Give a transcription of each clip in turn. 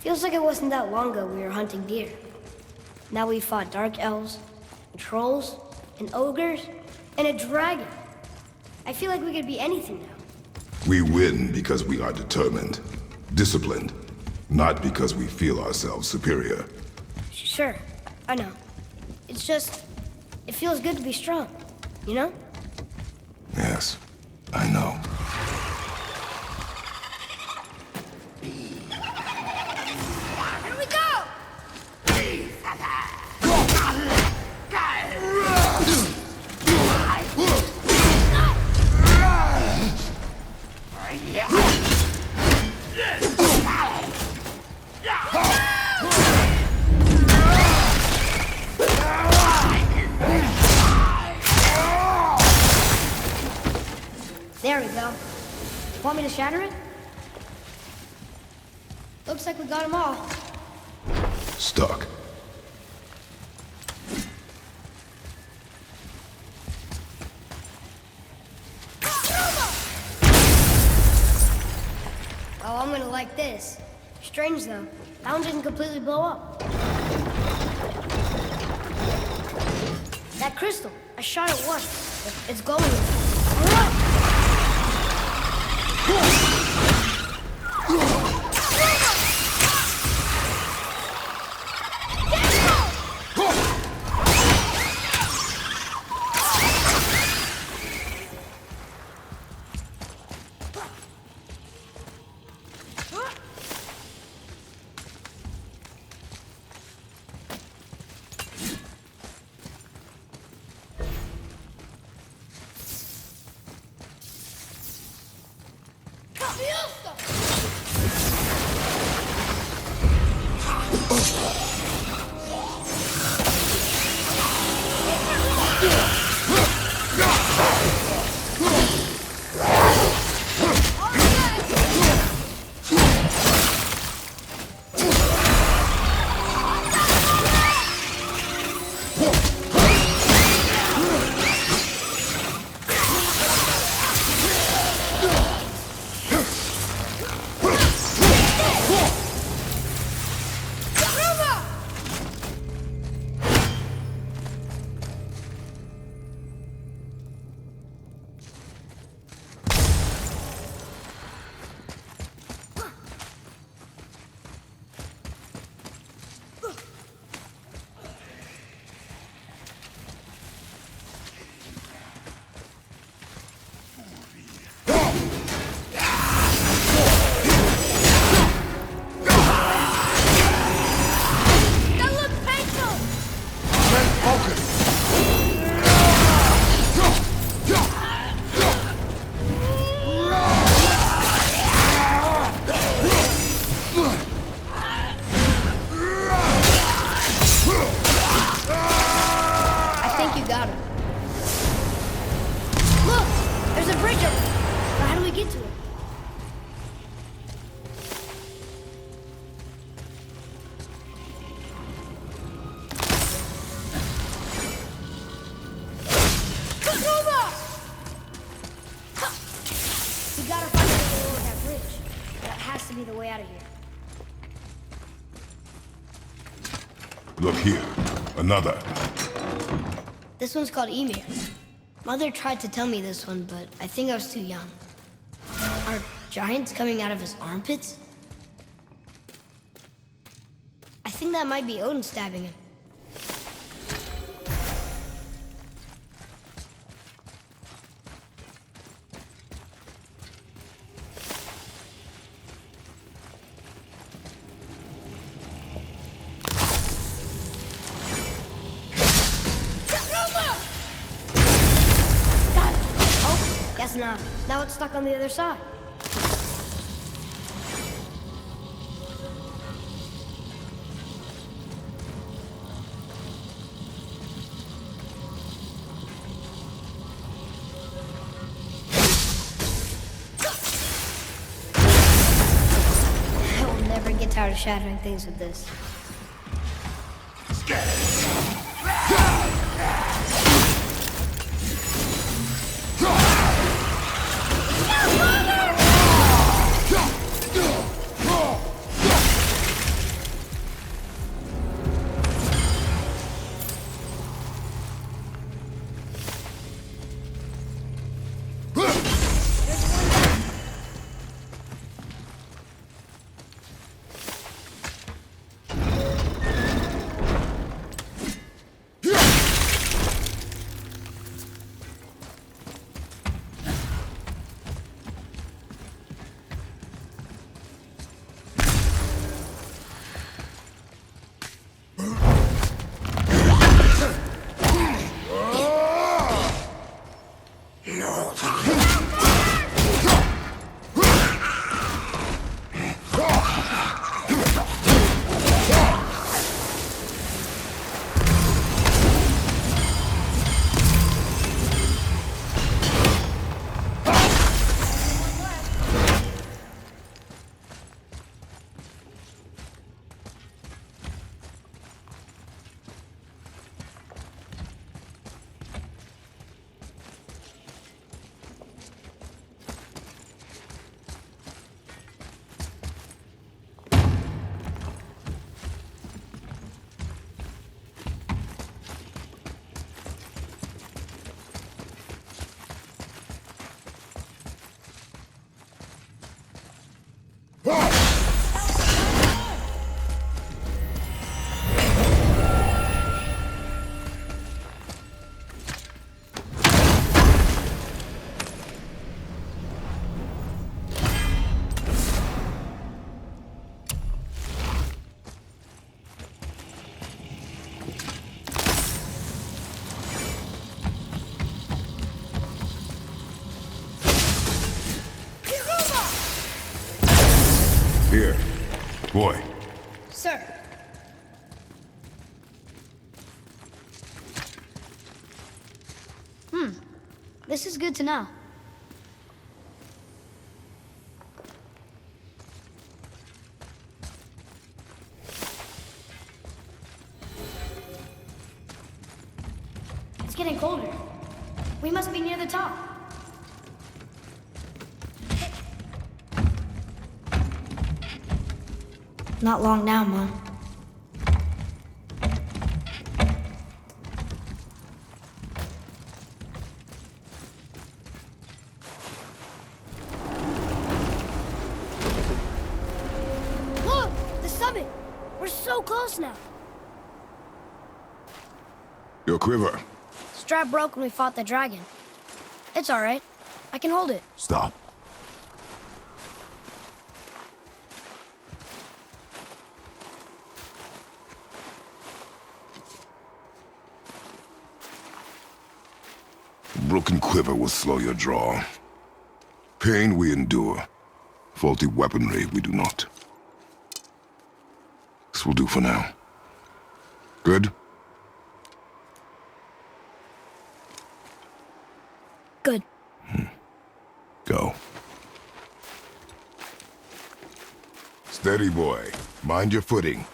Feels like it wasn't that long ago we were hunting deer. Now we fought dark elves, and trolls, and ogres, and a dragon. I feel like we could be anything now. We win because we are determined, disciplined, not because we feel ourselves superior. Sure, I know. It's just, it feels good to be strong, you know? Yes, I know. Here we go! There we go. Want me to shatter it? Looks like we got them all. Stuck. Oh, I'm gonna like this. Strange though, that one didn't completely blow up. That crystal, I shot it once. It's glowing. Look here, another. This one's called Emir. Mother tried to tell me this one, but I think I was too young. Are giants coming out of his armpits? I think that might be Odin stabbing him. Guess not. Now it's stuck on the other side. I will never get tired of shattering things with this. Here. Boy. Sir. This is good to know. It's getting colder. We must be near the top. Not long now, Mom. Look! The summit! We're so close now. Your quiver. Strap broke when we fought the dragon. It's all right. I can hold it. Stop. Broken quiver will slow your draw. Pain we endure. Faulty weaponry we do not. This will do for now. Good? Good. Go. Steady, boy. Mind your footing.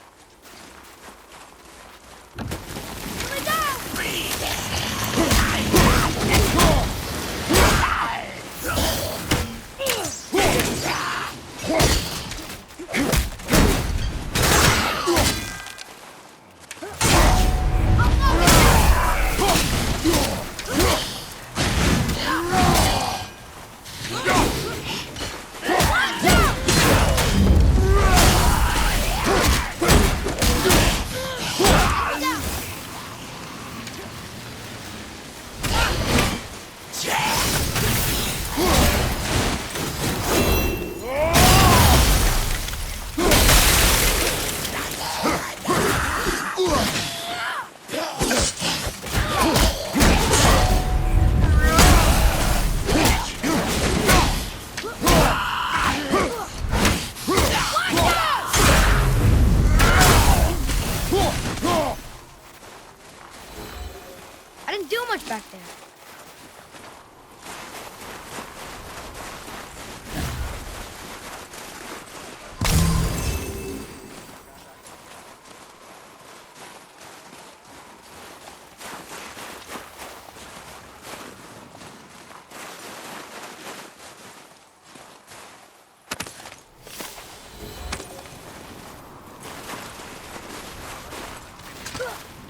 I didn't do much back there.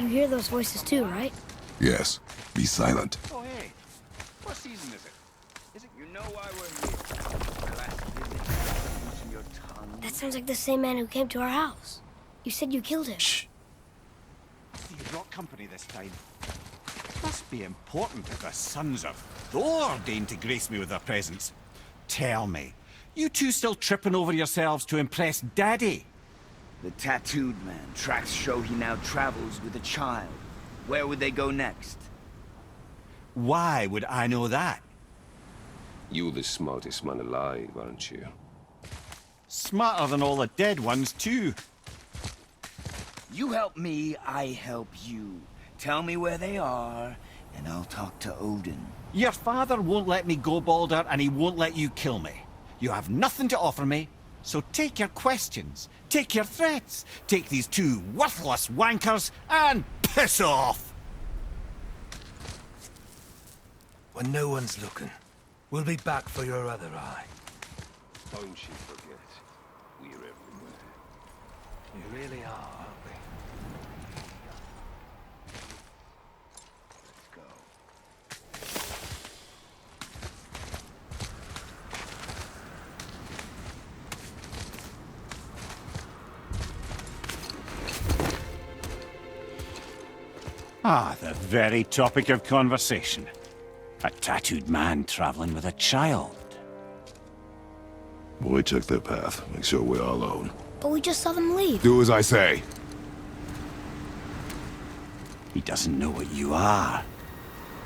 You hear those voices too, right? Yes. Be silent. Oh, hey. What season is it? You know why we're here. My last visit, losing your tongue. That sounds like the same man who came to our house. You said you killed him. Shh. You brought company this time. Must be important if the sons of Thor deign to grace me with their presence. Tell me, you two still tripping over yourselves to impress Daddy? The tattooed man tracks show he now travels with a child. Where would they go next? Why would I know that? You're the smartest man alive, aren't you? Smarter than all the dead ones, too. You help me, I help you. Tell me where they are, and I'll talk to Odin. Your father won't let me go, Balder, and he won't let you kill me. You have nothing to offer me, so take your questions, take your threats, take these two worthless wankers, and piss off! When no one's looking, we'll be back for your other eye. Don't you forget, we're everywhere. You really are, aren't we? Let's go. Ah, the very topic of conversation. A tattooed man traveling with a child. Boy, check their path. Make sure we're all alone. But we just saw them leave. Do as I say. He doesn't know what you are.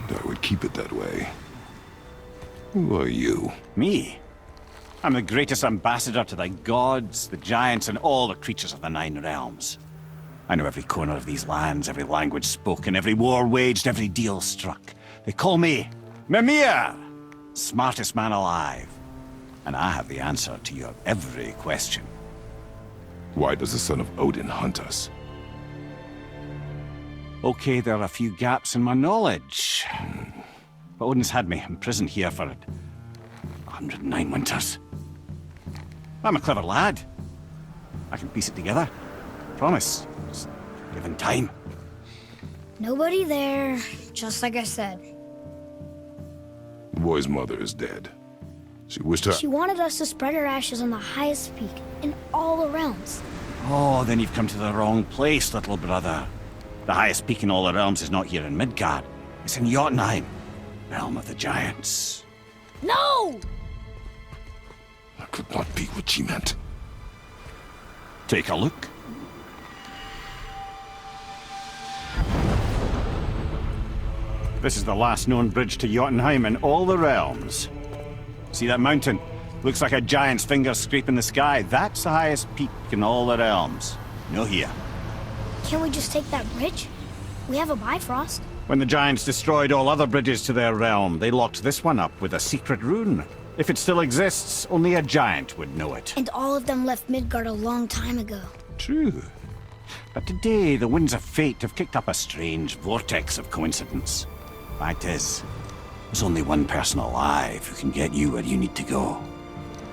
And I would keep it that way. Who are you? Me? I'm the greatest ambassador to the gods, the giants, and all the creatures of the Nine Realms. I know every corner of these lands, every language spoken, every war waged, every deal struck. They call me Mimir, smartest man alive. And I have the answer to your every question. Why does the son of Odin hunt us? Okay, there are a few gaps in my knowledge. But Odin's had me imprisoned here for 109 winters. I'm a clever lad. I can piece it together. Promise. Just given time. Nobody there, just like I said. The boy's mother is dead. She wished her... She wanted us to spread her ashes on the highest peak in all the realms. Oh, then you've come to the wrong place, little brother. The highest peak in all the realms is not here in Midgard. It's in Jotunheim, realm of the giants. No! That could not be what she meant. Take a look. This is the last known bridge to Jotunheim in all the realms. See that mountain? Looks like a giant's finger scraping the sky. That's the highest peak in all the realms. No here. Can't we just take that bridge? We have a Bifrost. When the giants destroyed all other bridges to their realm, they locked this one up with a secret rune. If it still exists, only a giant would know it. And all of them left Midgard a long time ago. True. But today, the winds of fate have kicked up a strange vortex of coincidence. Fact is, there's only one person alive who can get you where you need to go.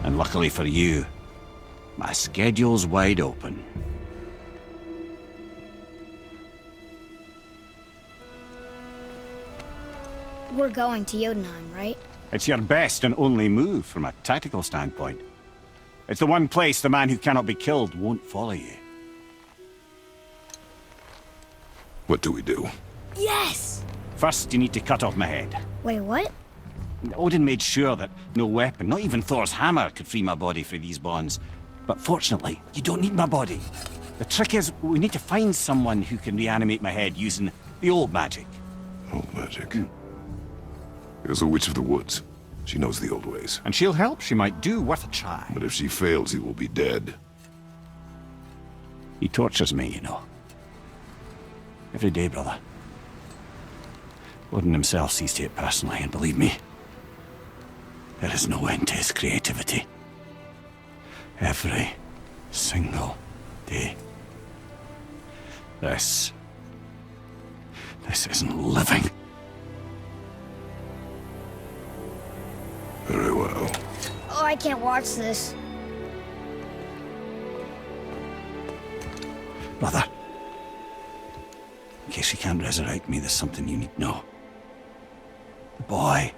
And luckily for you, my schedule's wide open. We're going to Jotunheim, right? It's your best and only move from a tactical standpoint. It's the one place the man who cannot be killed won't follow you. What do we do? Yes! First, you need to cut off my head. Wait, what? Odin made sure that no weapon, not even Thor's hammer, could free my body from these bonds. But fortunately, you don't need my body. The trick is, we need to find someone who can reanimate my head using the old magic. Old magic. There's a witch of the woods. She knows the old ways. And she'll help. She might do worth a try. But if she fails, he will be dead. He tortures me, you know. Every day, brother. Odin himself sees to it personally, and believe me, there is no end to his creativity. Every single day. This isn't living. Very well. Oh, I can't watch this. Brother, in case you can't resurrect me, there's something you need to know. The boy,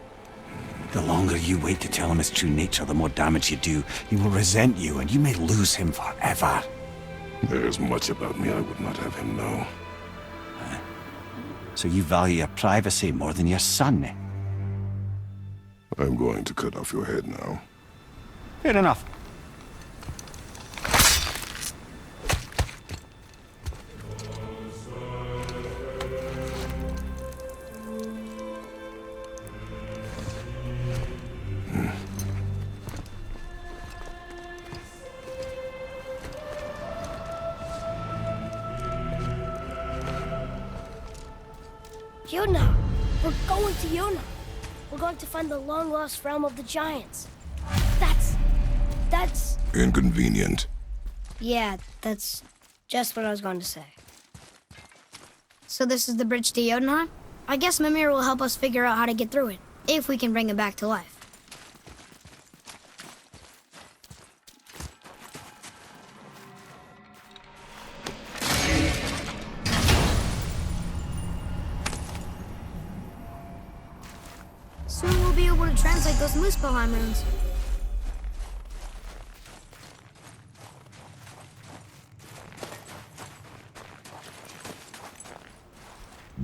the longer you wait to tell him his true nature, the more damage you do. He will resent you, and you may lose him forever. There's much about me I would not have him know. So you value your privacy more than your son, eh? I'm going to cut off your head now. Fair enough. Jotunheim! We're going to Jotunheim! We're going to find the long-lost realm of the giants. That's... Inconvenient. Yeah, that's just what I was going to say. So this is the bridge to Jotunheim? I guess Mimir will help us figure out how to get through it, if we can bring him back to life. Soon we'll be able to translate those Muspelheim runes.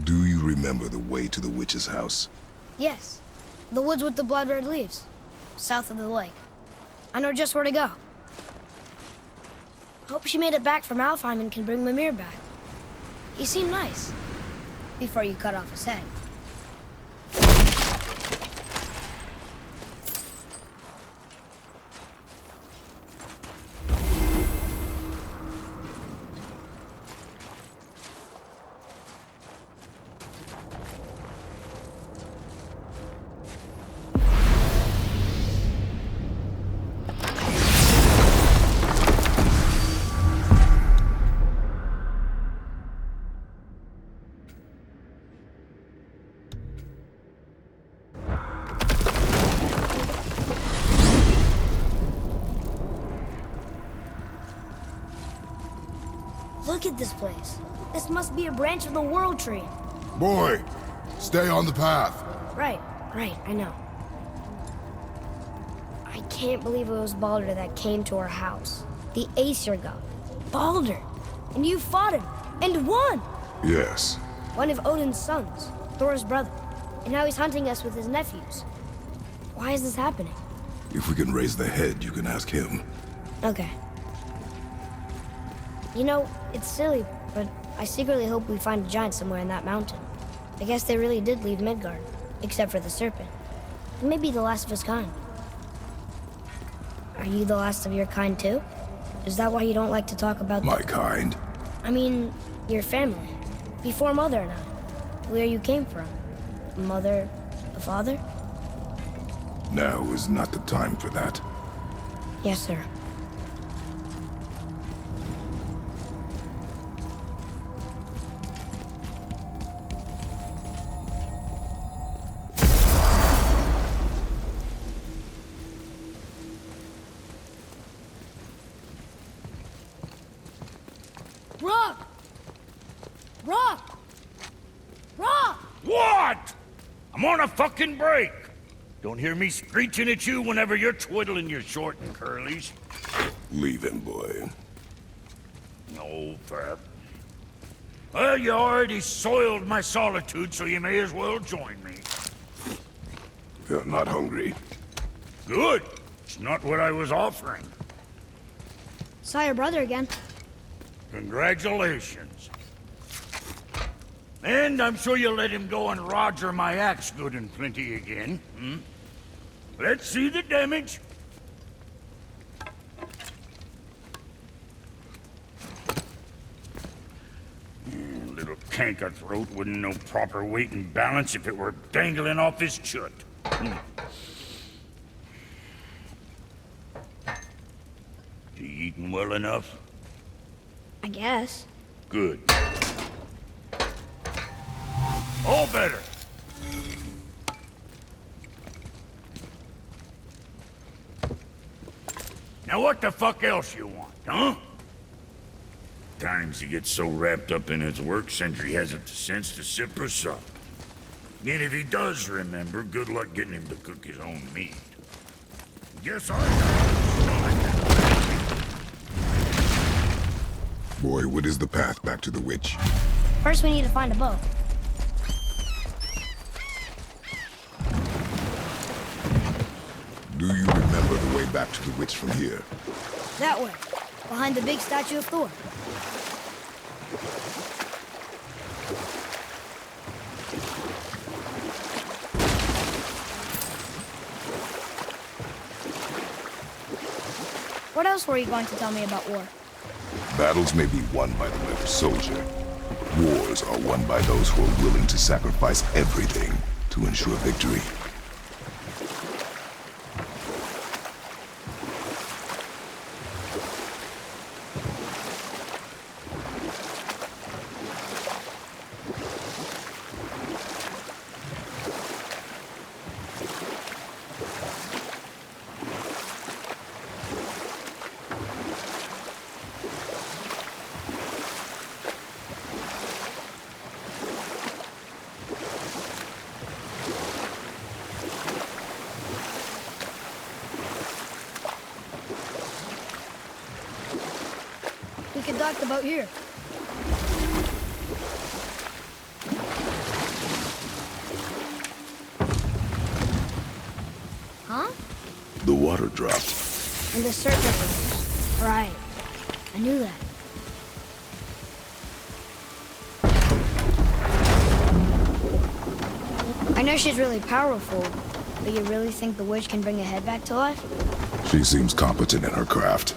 Do you remember the way to the witch's house? Yes, the woods with the blood-red leaves, south of the lake. I know just where to go. Hope she made it back from Alfheim and can bring Mimir back. He seemed nice, before you cut off his head. at this place. This must be a branch of the World Tree. Boy, stay on the path. Right, I know. I can't believe it was Baldur that came to our house. The Aesir god. Baldur! And you fought him, and won! Yes. One of Odin's sons, Thor's brother. And now he's hunting us with his nephews. Why is this happening? If we can raise the head, you can ask him. Okay. You know, it's silly, but I secretly hope we find a giant somewhere in that mountain. I guess they really did leave Midgard, except for the serpent. And maybe the last of his kind. Are you the last of your kind too? Is that why you don't like to talk about... My kind? I mean, your family. Before Mother and I. Where you came from. Mother, a father? Now is not the time for that. Yes, sir. Rock! Rock! Rock! What? I'm on a fucking break. Don't hear me screeching at you whenever you're twiddling your short and curlies. Leave him, boy. No, Fab. Well, you already soiled my solitude, so you may as well join me. You're not hungry. Good. It's not what I was offering. Saw your brother again. Congratulations. And I'm sure you'll let him go and Roger my axe good and plenty again, hmm? Let's see the damage. Little canker throat wouldn't know proper weight and balance if it were dangling off his chut. You eating well enough? I guess. Good. All better. Now what the fuck else you want, huh? Times he gets so wrapped up in his work, Sentry hasn't the sense to sip or sup. And if he does remember, good luck getting him to cook his own meat. Guess Boy, what is the path back to the witch? First we need to find a boat. Do you remember the way back to the witch from here? That way. Behind the big statue of Thor. What else were you going to tell me about war? Battles may be won by the left soldier. Wars are won by those who are willing to sacrifice everything to ensure victory. We could dock the boat here. Huh? The water dropped. And the serpent was... Right. I knew that. I know she's really powerful, but you really think the witch can bring a head back to life? She seems competent in her craft,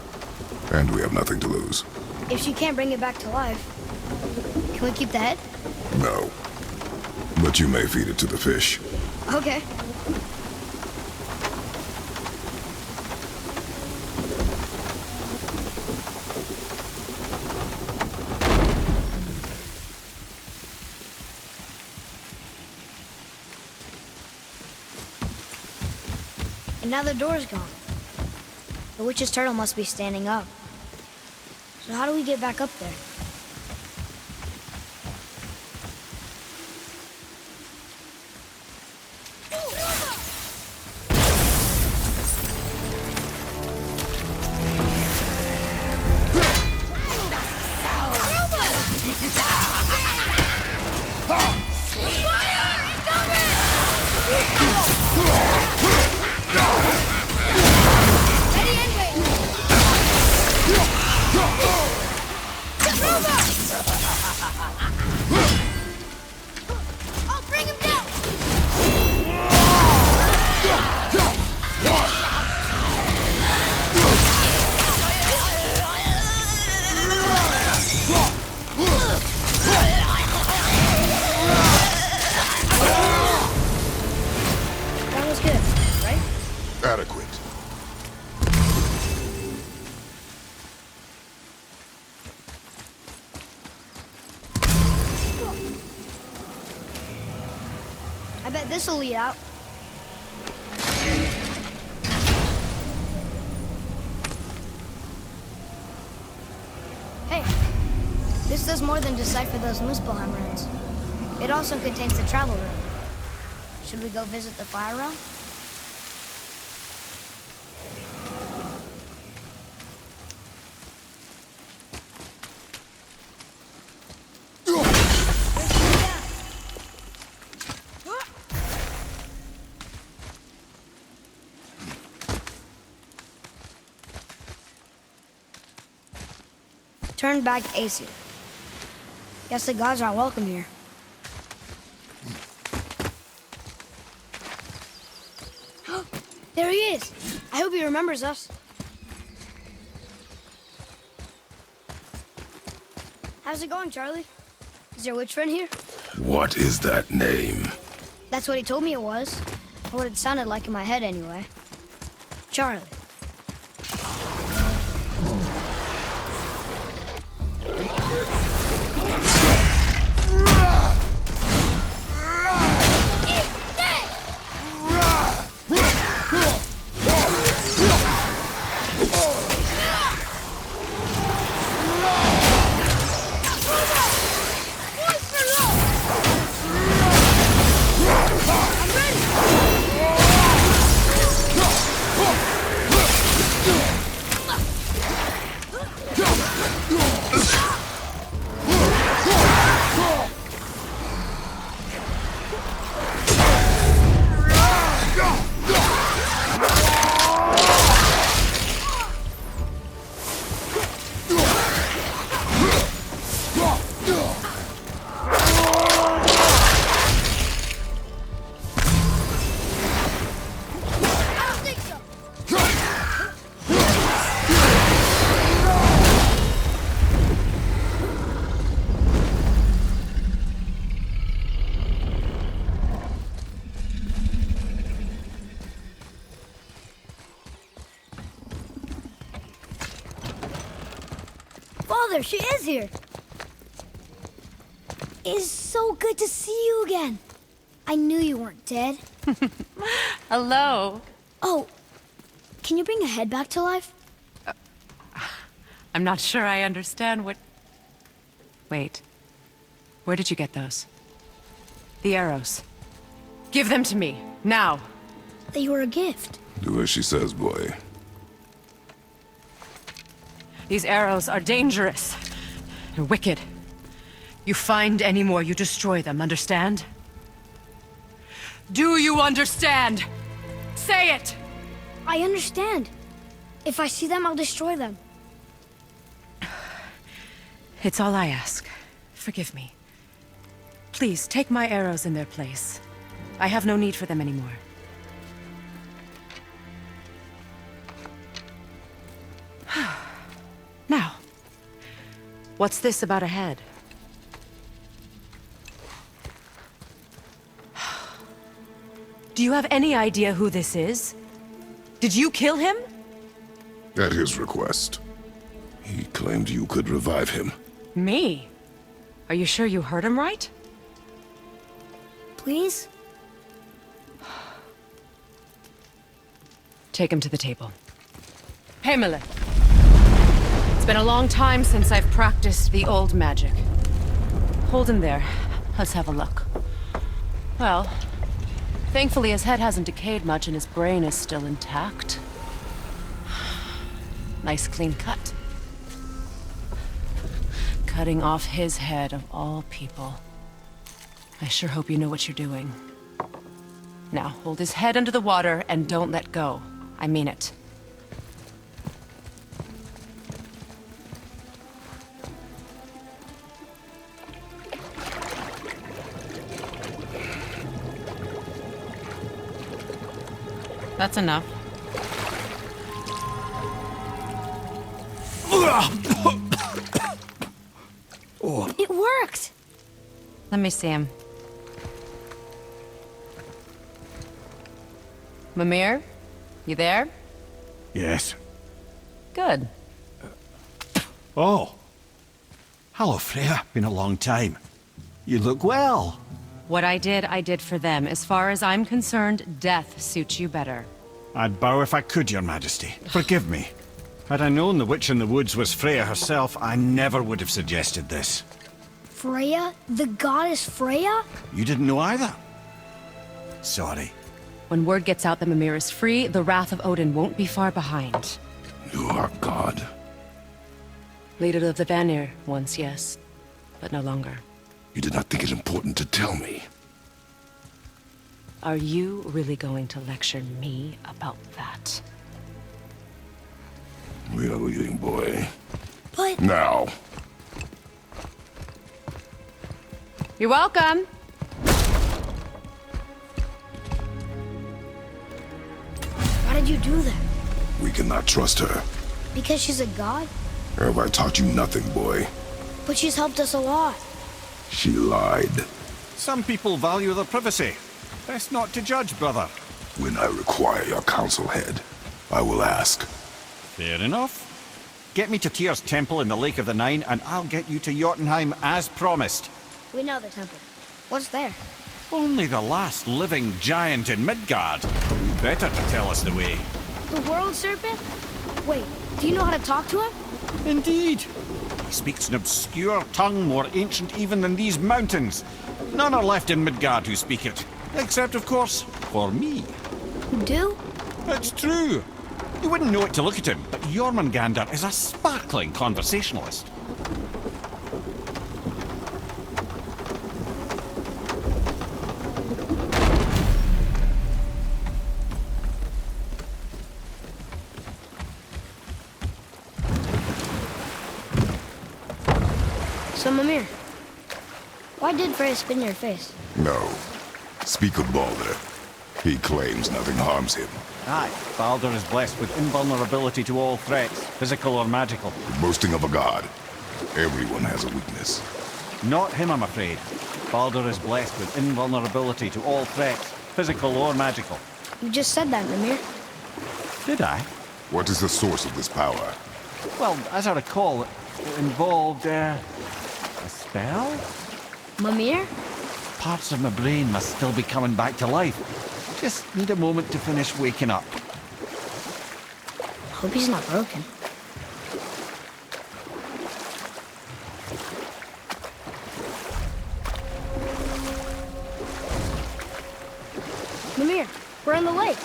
and we have nothing to lose. If she can't bring it back to life, can we keep the head? No. But you may feed it to the fish. Okay. And now the door's gone. The witch's turtle must be standing up. So how do we get back up there? Adequate. I bet this'll lead out. Hey, this does more than decipher those Muspelheim runes. It also contains the travel room. Should we go visit the fire realm? Turn back Aesir. Guess the gods aren't welcome here. There he is! I hope he remembers us. How's it going, Charlie? Is your witch friend here? What is that name? That's what he told me it was. Or what it sounded like in my head, anyway. Charlie. Father, she is here! It's so good to see you again. I knew you weren't dead. Hello. Oh, can you bring a head back to life? I'm not sure I understand what... Wait. Where did you get those? The arrows. Give them to me, now. They were a gift. Do as she says, boy. These arrows are dangerous. They're wicked. You find any more, you destroy them, understand? Do you understand? Say it! I understand. If I see them, I'll destroy them. It's all I ask. Forgive me. Please, take my arrows in their place. I have no need for them anymore. Now, what's this about a head? Do you have any idea who this is? Did you kill him? At his request. He claimed you could revive him. Me? Are you sure you heard him right? Please? Take him to the table. Pamela. It's been a long time since I've practiced the old magic. Hold him there. Let's have a look. Well, thankfully his head hasn't decayed much and his brain is still intact. Nice clean cut. Cutting off his head of all people. I sure hope you know what you're doing. Now, hold his head under the water and don't let go. I mean it. That's enough. It worked! Let me see him. Mimir? You there? Yes. Good. Oh. Hello, Freya. Been a long time. You look well. What I did for them. As far as I'm concerned, death suits you better. I'd bow if I could, Your Majesty. Forgive me. Had I known the witch in the woods was Freya herself, I never would have suggested this. Freya? The goddess Freya? You didn't know either? Sorry. When word gets out that Mimir is free, the wrath of Odin won't be far behind. You are God. Leader of the Vanir, once, yes. But no longer. You did not think it important to tell me. Are you really going to lecture me about that? We are leaving, boy. But... Now. You're welcome. Why did you do that? We cannot trust her. Because she's a god? Have I taught you nothing, boy? But she's helped us a lot. She lied. Some people value their privacy. Best not to judge, brother. When I require your counsel head, I will ask. Fair enough. Get me to Tyr's temple in the Lake of the Nine, and I'll get you to Jotunheim as promised. We know the temple. What's there? Only the last living giant in Midgard. Better to tell us the way. The world serpent? Wait, do you know how to talk to him? Indeed. He speaks an obscure tongue more ancient even than these mountains. None are left in Midgard who speak it. Except, of course, for me. You do? It's true. You wouldn't know it to look at him, but Jormungandr is a sparkling conversationalist. So, Mimir, why did Freya spit in your face? No. Speak of Balder. He claims nothing harms him. Aye, Baldur is blessed with invulnerability to all threats, physical or magical. The boasting of a god. Everyone has a weakness. Not him, I'm afraid. Baldur is blessed with invulnerability to all threats, physical or magical. You just said that, Mimir. Did I? What is the source of this power? Well, as I recall, it involved, a spell? Mimir? Parts of my brain must still be coming back to life. Just need a moment to finish waking up. Hope he's not broken. Mimir, we're in the lake.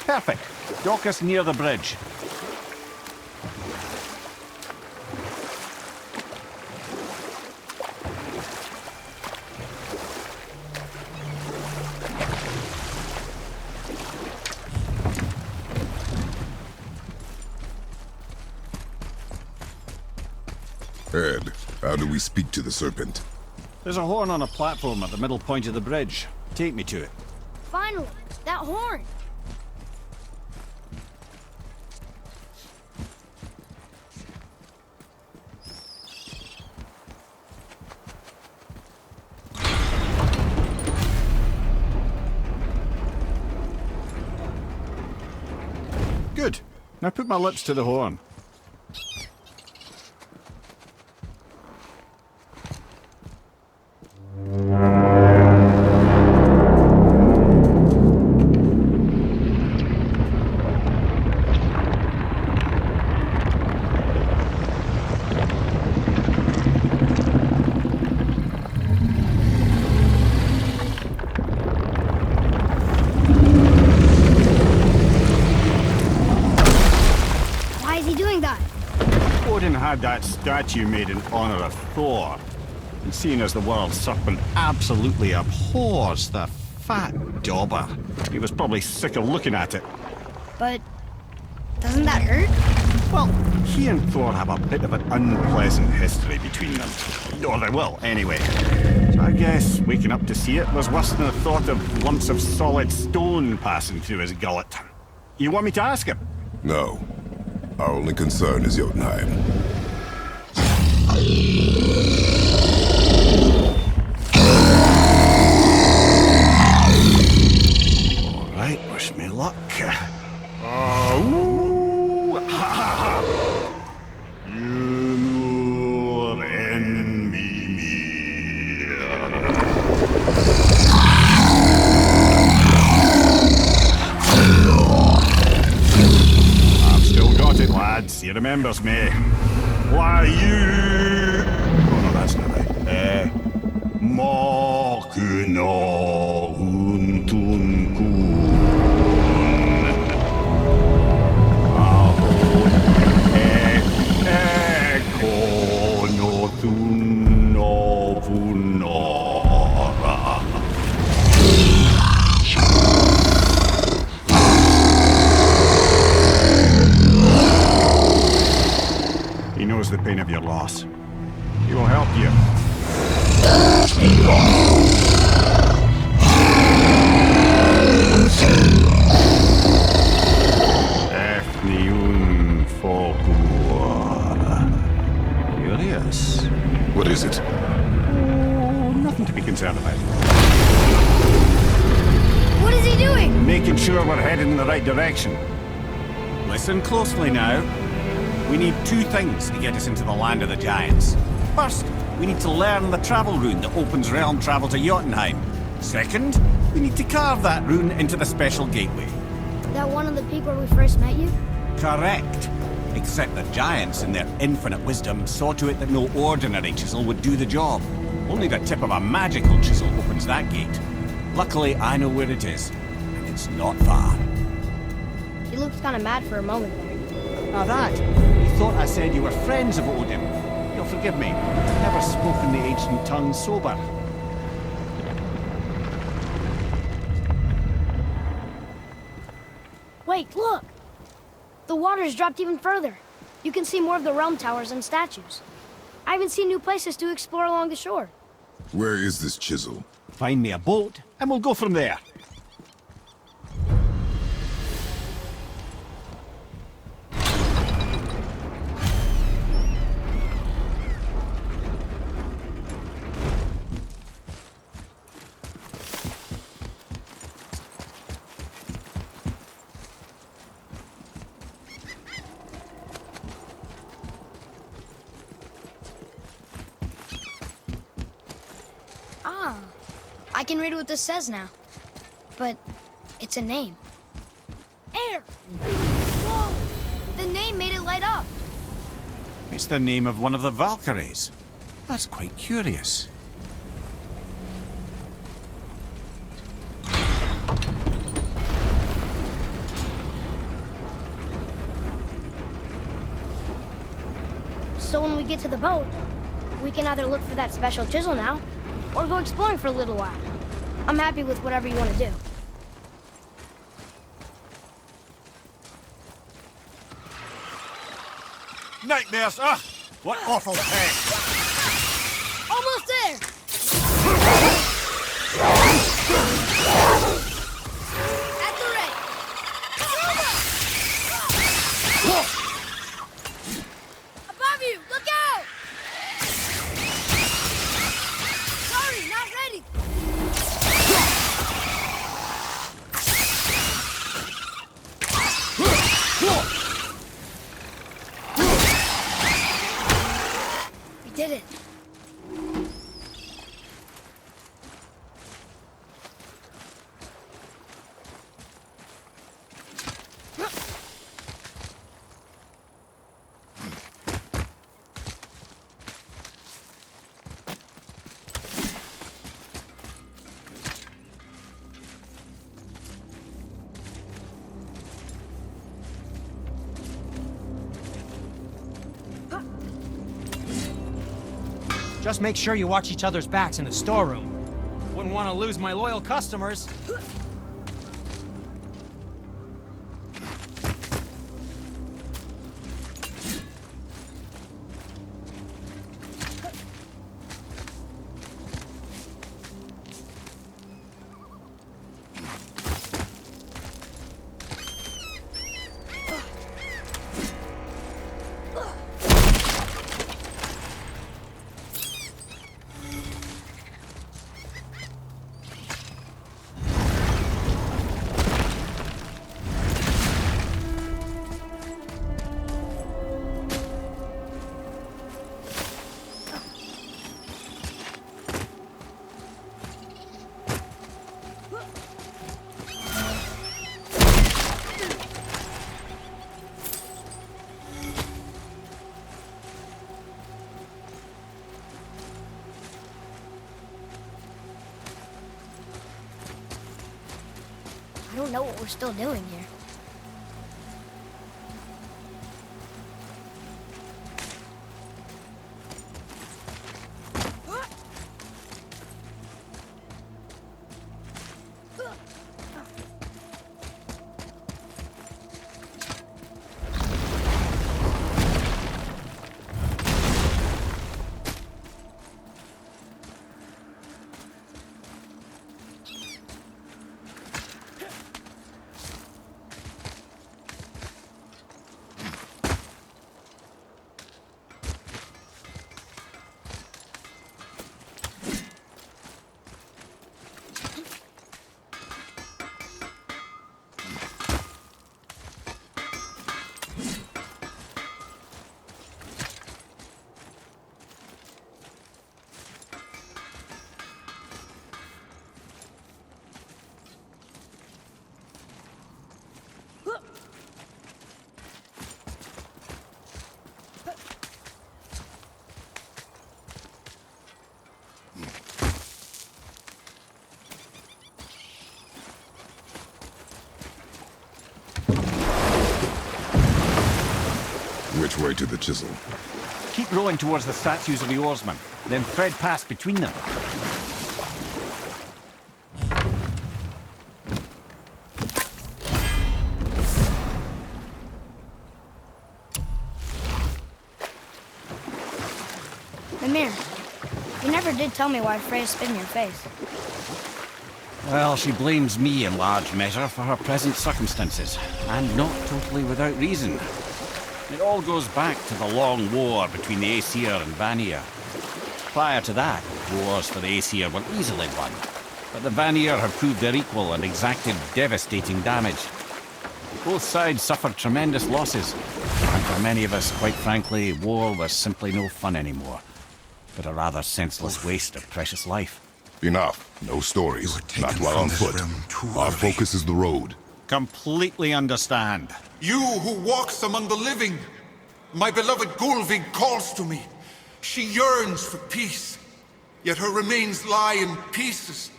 Perfect. Dock us near the bridge. Ed, how do we speak to the serpent? There's a horn on a platform at the middle point of the bridge. Take me to it. Finally, that horn. Good. Now put my lips to the horn. Why is he doing that? Odin had that statue made in honor of Thor. And seeing as the world serpent absolutely abhors the fat dauber, he was probably sick of looking at it. But doesn't that hurt? Well, he and Thor have a bit of an unpleasant history between them. Or they will, anyway. So I guess waking up to see it was worse than the thought of lumps of solid stone passing through his gullet. You want me to ask him? No. Our only concern is Jotunheim. All right, wish me luck. He remembers me. Why you... Oh no, that's not right. Mokuno untun kun. Eko no tunno punora. He knows the pain of your loss. He will help you. Curious. What is it? Oh, nothing to be concerned about. What is he doing? Making sure we're headed in the right direction. Listen closely now. We need two things to get us into the land of the giants. First, we need to learn the travel rune that opens realm travel to Jotunheim. Second, we need to carve that rune into the special gateway. That one on the peak where we first met you? Correct. Except the giants, in their infinite wisdom, saw to it that no ordinary chisel would do the job. Only the tip of a magical chisel opens that gate. Luckily, I know where it is, and it's not far. He looked kind of mad for a moment there. Now that, you thought I said you were friends of Odin. You'll forgive me. I've never spoken the ancient tongue sober. Wait, look! The water's dropped even further. You can see more of the realm towers and statues. I even see new places to explore along the shore. Where is this chisel? Find me a boat, and we'll go from there. I can read what this says now. But it's a name. Air! Whoa! The name made it light up. It's the name of one of the Valkyries. That's quite curious. So when we get to the boat, we can either look for that special chisel now, or go exploring for a little while. I'm happy with whatever you want to do. Nightmares! Ugh! What awful pain! Almost there! At the ready! Above you! Look out! Sorry, not ready! We did it. Just make sure you watch each other's backs in the storeroom. Wouldn't want to lose my loyal customers. don't know what we're still doing here. Which way to the chisel? Keep rowing towards the statues of the oarsmen, then thread past between them. Mimir, you never did tell me why Freya spit in your face. Well, she blames me in large measure for her present circumstances, and not totally without reason. It all goes back to the long war between the Aesir and Vanir. Prior to that, wars for the Aesir were easily won, but the Vanir had proved their equal and exacted devastating damage. Both sides suffered tremendous losses, and for many of us, quite frankly, war was simply no fun anymore, but a rather senseless waste of precious life. Enough. No stories. Not while on foot. Our focus is the road. Completely understand. You who walks among the living, my beloved Gulvig calls to me. She yearns for peace, yet her remains lie in pieces.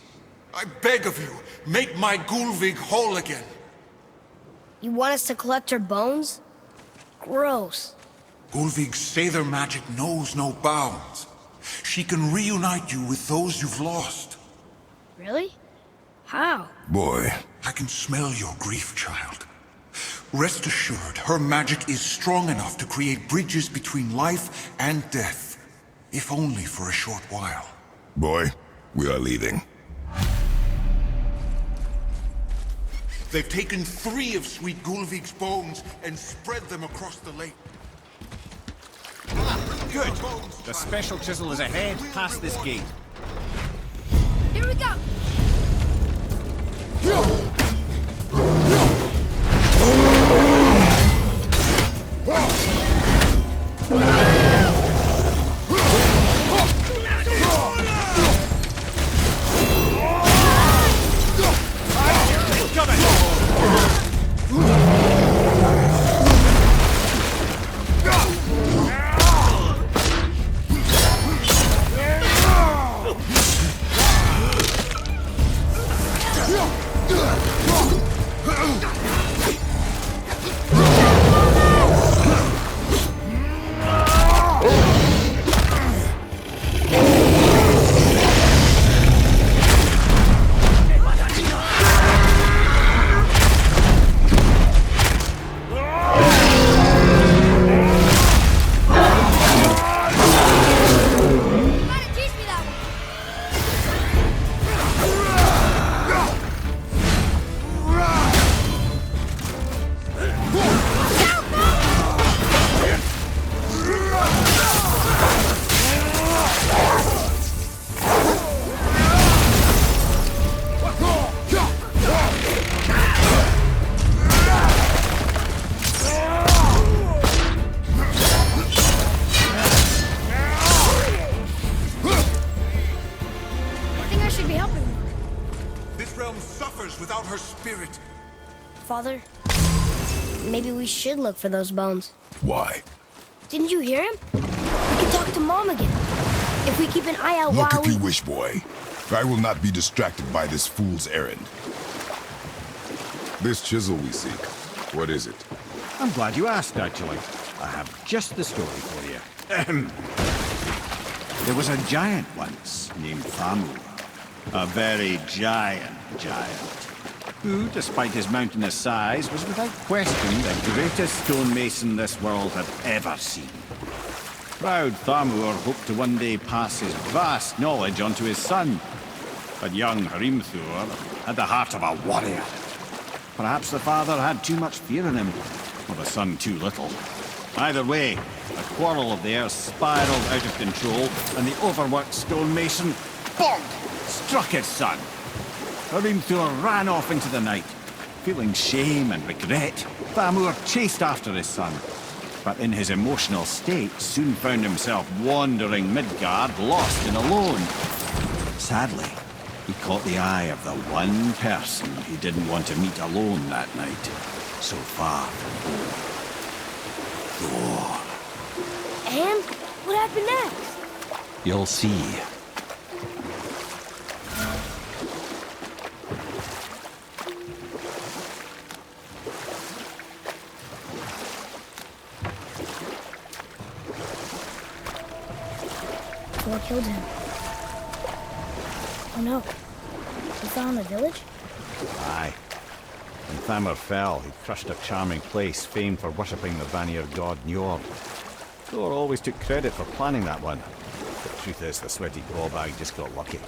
I beg of you, make my Gulvig whole again. You want us to collect her bones? Gross. Gulvig's Sather magic knows no bounds. She can reunite you with those you've lost. Really? How? Boy. I can smell your grief, child. Rest assured, her magic is strong enough to create bridges between life and death, if only for a short while. Boy, we are leaving. They've taken 3 of Sweet Gulvig's bones and spread them across the lake. Good. The special chisel is ahead, past this gate. Here we go! Without her spirit. Father, maybe we should look for those bones. Why? Didn't you hear him? We can talk to Mom again. If we keep an eye out Look while if you wish, boy. I will not be distracted by this fool's errand. This chisel we seek, what is it? I'm glad you asked, actually. I have just the story for you. There was a giant once named Thamur. A very giant, who, despite his mountainous size, was without question the greatest stonemason this world had ever seen. Proud Thamur hoped to one day pass his vast knowledge on to his son. But young Hrimthur had the heart of a warrior. Perhaps the father had too much fear in him, or the son too little. Either way, a quarrel of theirs spiraled out of control, and the overworked stonemason, bonk, struck his son. Hrimthur ran off into the night. Feeling shame and regret, Thamur chased after his son, but in his emotional state soon found himself wandering Midgard, lost and alone. Sadly, he caught the eye of the one person he didn't want to meet alone that night, so far from home. Thor. And what happened next? You'll see. Thor killed him. Oh no. He fell in the village? Aye. When Thamur fell, he crushed a charming place famed for worshipping the Vanir god Njord. Thor always took credit for planning that one. The truth is, the sweaty ballbag just got lucky.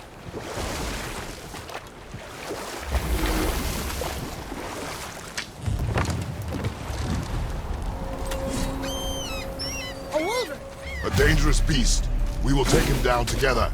A wolver! A dangerous beast. We will take him down together.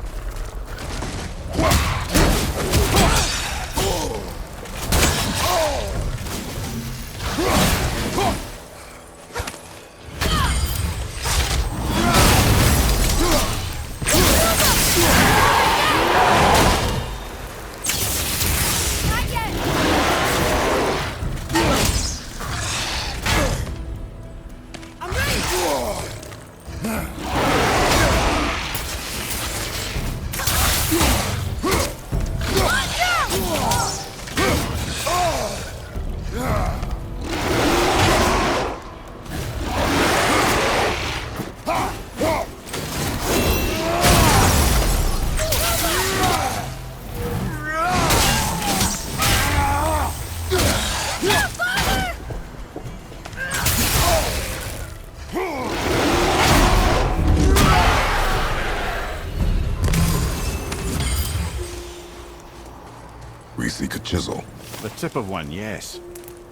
We seek a chisel. The tip of one, yes.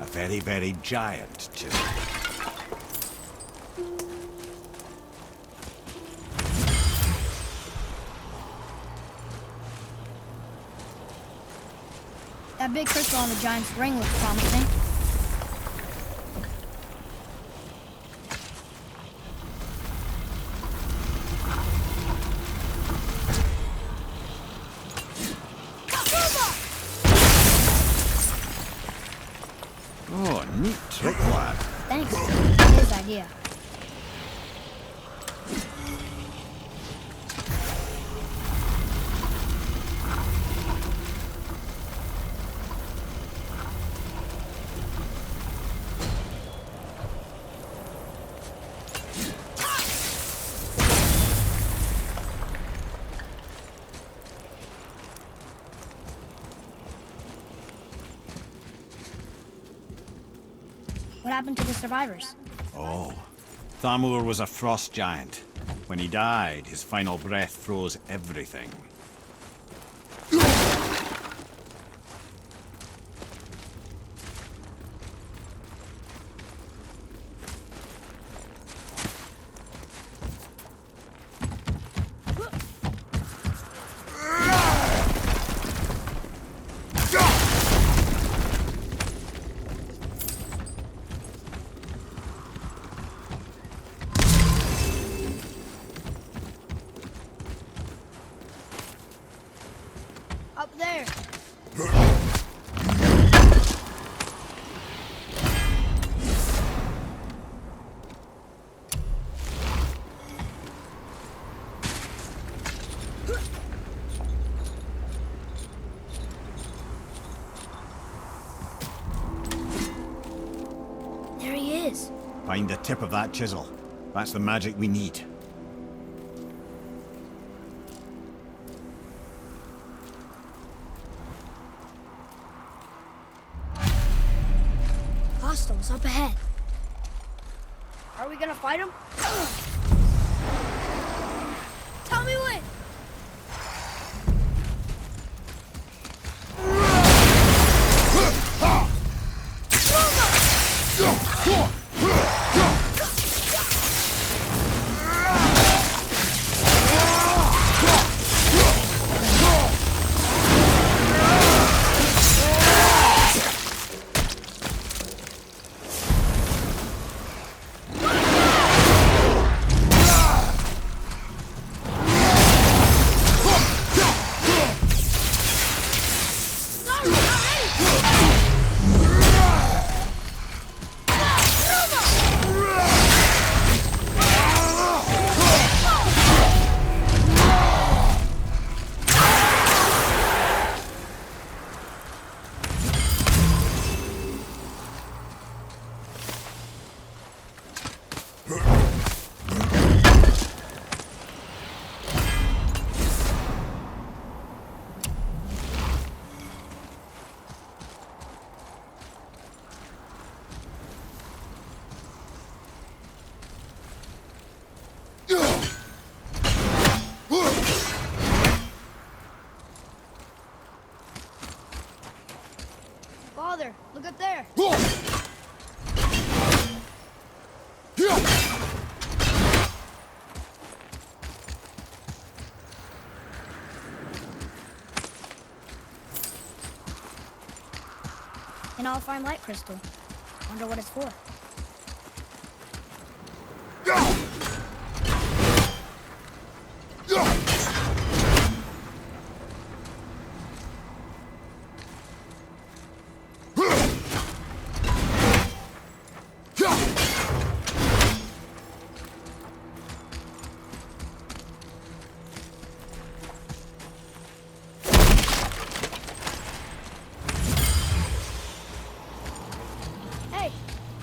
A very, very giant chisel. That big crystal on the giant's ring looks promising. Oh, neat trick, lad. Thanks. His idea. What happened to the survivors? Oh, Thamur was a frost giant. When he died, his final breath froze everything. Find the tip of that chisel. That's the magic we need. Hostiles up ahead. Are we gonna fight them? Tell me when! Father, look up there. An all-fine light crystal. Wonder what it's for.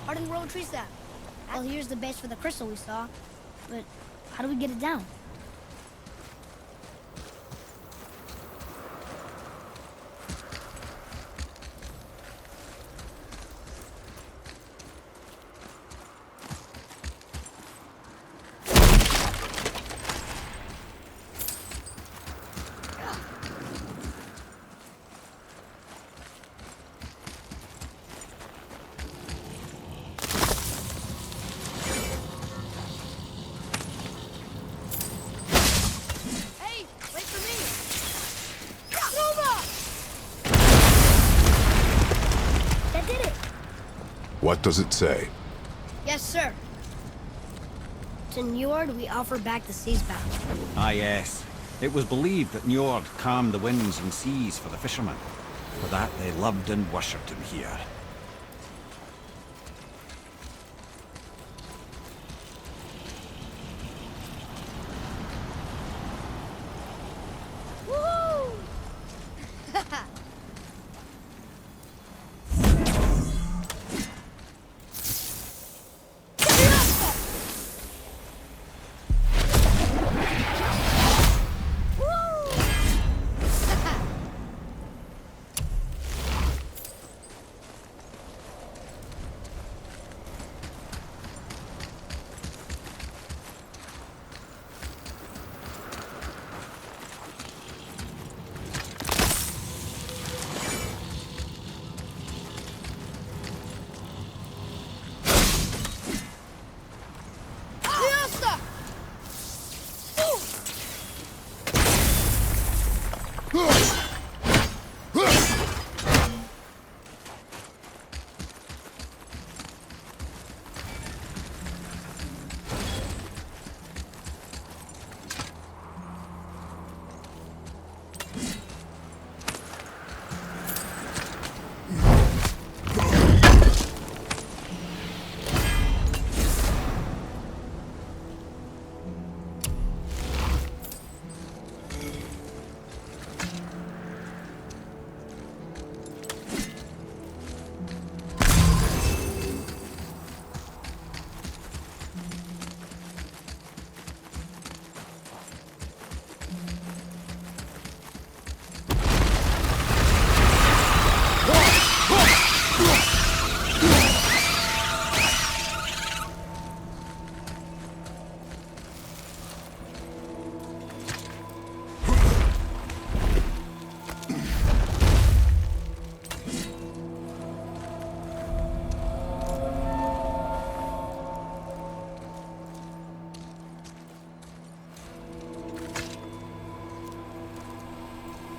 Hardened road tree sap. Well, here's the base for the crystal we saw. But how do we get it down? What does it say? Yes, sir. To Njord, we offer back the sea's bound. Ah, yes. It was believed that Njord calmed the winds and seas for the fishermen. For that, they loved and worshipped him here.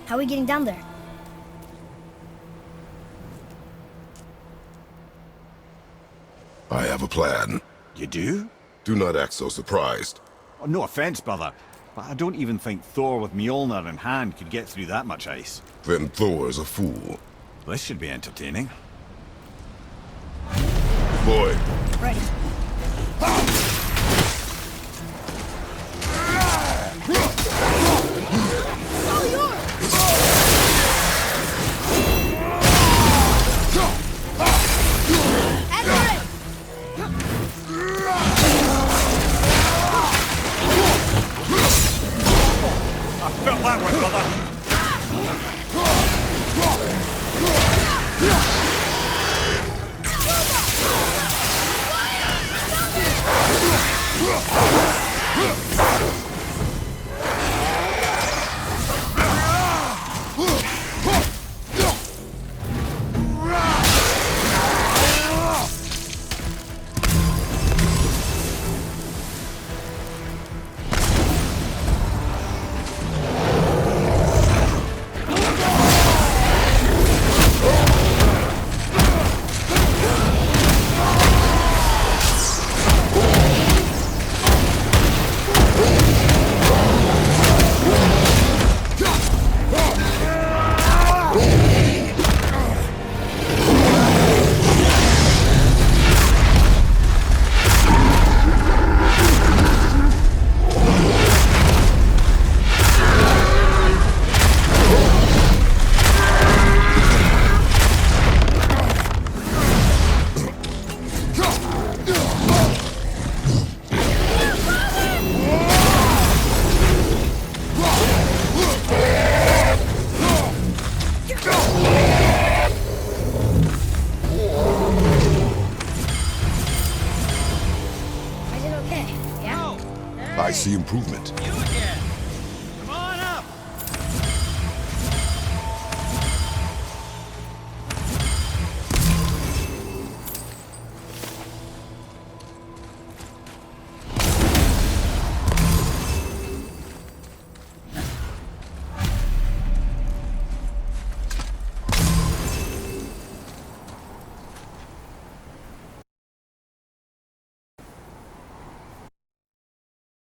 How are we getting down there? I have a plan. You do? Do not act so surprised. Oh, no offense, brother, but I don't even think Thor with Mjolnir in hand could get through that much ice. Then Thor's a fool. This should be entertaining. Boy. Ready. I felt that one, brother. Is it okay? Yeah? I see improvement. You again!